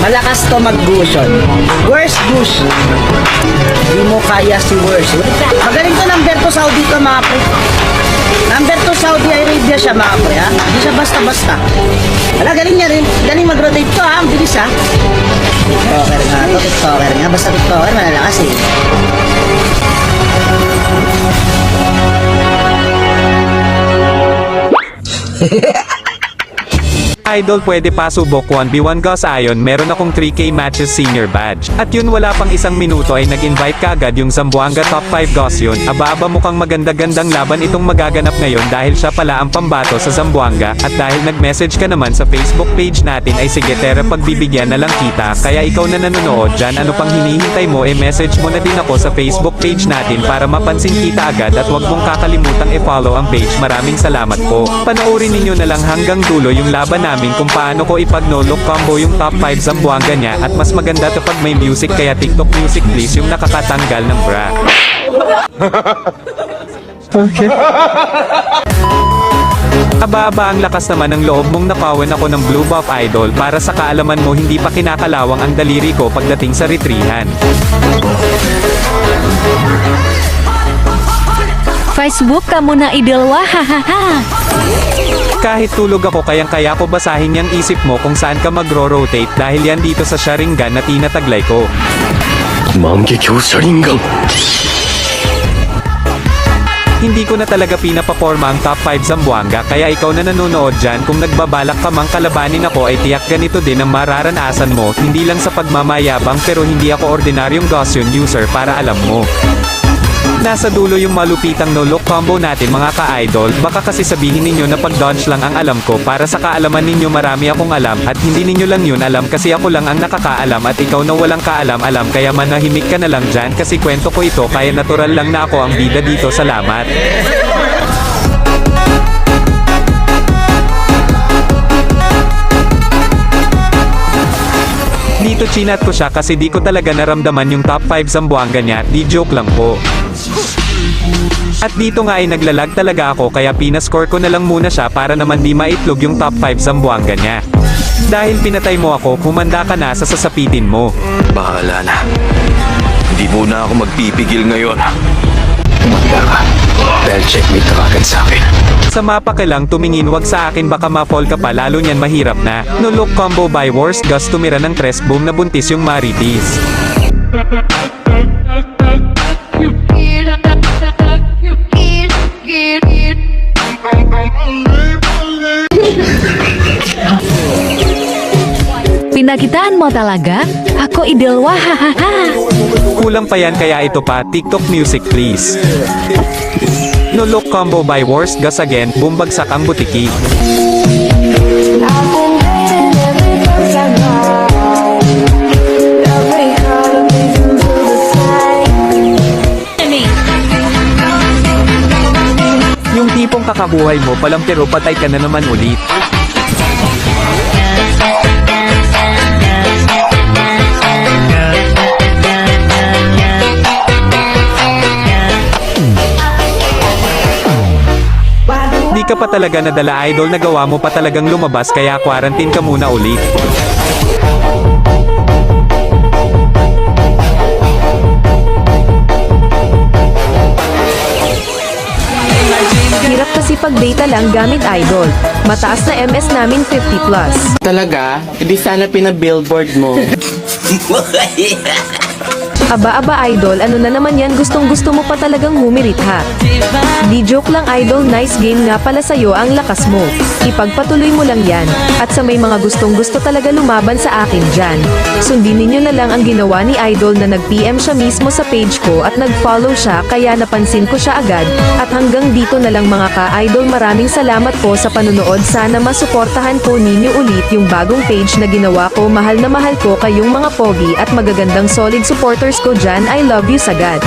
Malakas to mag-gushon. Worst gush. Di mo kaya si worst. Magaling to number 2 Saudi to mga pre. Number 2 Saudi Arabia siya mga pre ha. Hindi siya basta-basta. Wala, galing niya rin. Galing mag-rotate to ha. Ang bilis ha. TikToker nga to. TikToker nga. Basta TikToker malalakas eh. Idol, pwede pa subok 1v1 Gus Ion, meron akong 3K matches senior badge. At yun, wala pang isang minuto ay nag-invite ka agad yung Zamboanga top 5 Gus yun. Aba mukhang maganda-gandang laban itong magaganap ngayon dahil siya pala ang pambato sa Zamboanga. At dahil nag-message ka naman sa Facebook page natin ay sige tera, pagbibigyan na lang kita. Kaya ikaw na nanonood dyan, ano pang hinihintay mo, message mo na din ako sa Facebook page natin para mapansin kita agad. At wag mong kakalimutang i-follow ang page. Maraming salamat po. Panoorin ninyo na lang hanggang dulo yung laban namin kung paano ko ipag no-look combo yung top 5 Zamboanga niya. At mas maganda to pag may music, kaya TikTok music please yung nakakatanggal ng bra. Okay. Aba ang lakas naman ng loob mong napawan ako ng blue buff idol. Para sa kaalaman mo, hindi pa kinakalawang ang daliri ko pagdating sa retrihan. Facebook ka muna idol, wahahaha. Kahit tulog ako, kayang-kaya ko basahin yung isip mo kung saan ka magro-rotate dahil yan dito sa Sharingan na tinataglay ko. Mangekyo Sharingan. Hindi ko na talaga pinapaporma ang top 5 Zamboanga, kaya ikaw na nanonood dyan, kung nagbabalak ka mang kalabanin ako ay tiyak ganito din ang mararanasan mo. Hindi lang sa pagmamayabang, pero hindi ako ordinaryong Gaussian user para alam mo. Nasa dulo yung malupitang no-look combo natin mga ka-idol. Baka kasi sabihin ninyo na pag-dodge lang ang alam ko. Para sa kaalaman ninyo, marami akong alam. At hindi ninyo lang yun alam kasi ako lang ang nakakaalam. At ikaw na walang kaalam-alam. Kaya manahimik ka na lang dyan kasi kwento ko ito. Kaya natural lang na ako ang bida dito. Salamat. Dito chinat ko siya kasi di ko talaga naramdaman yung top 5 Zamboanga niya. Di joke lang po. At dito nga ay naglalag talaga ako, kaya pinascore ko na lang muna siya para naman di maitlog yung top 5 Zamboanga niya. Dahil pinatay mo ako, humanda ka na sa sasapitin mo. Bahala na. Hindi muna ako magpipigil ngayon. Humanda ka. Dahil checkmate ka agad sa akin. Sa mapa ka lang tumingin, wag sa akin, baka ma-fall ka pa, lalo niyan mahirap na. No-look combo by worst Gus, tumira ng 3 boom, nabuntis yung Maritis. Pinakitaan mo talaga? Ako idol, wahahaha. Kulang pa yan, kaya ito pa, TikTok music please. No-look combo by worst Gus again, bumbagsak ang butiki. Yung tipong kakabuhay mo palang pero patay ka na naman ulit. Di ka pa talaga nadala idol, nagawa mo pa talagang lumabas, kaya quarantine ka muna ulit. Hirap kasi pag-data lang gamit idol. Mataas na MS namin 50 plus. Talaga? Hindi sana pina-billboard mo. Aba idol, ano na naman yan, gustong gusto mo pa talagang humirit ha. Di joke lang idol, nice game nga pala sa'yo, ang lakas mo. Ipagpatuloy mo lang yan. At sa may mga gustong gusto talaga lumaban sa akin dyan, sundin ninyo na lang ang ginawa ni idol na nag-PM siya mismo sa page ko at nag-follow siya, kaya napansin ko siya agad. At hanggang dito na lang mga ka-idol, maraming salamat po sa panunood. Sana masuportahan po ninyo ulit yung bagong page na ginawa ko. Mahal na mahal ko kayong mga pogi at magagandang solid supporters ko dyan. I love you sagad.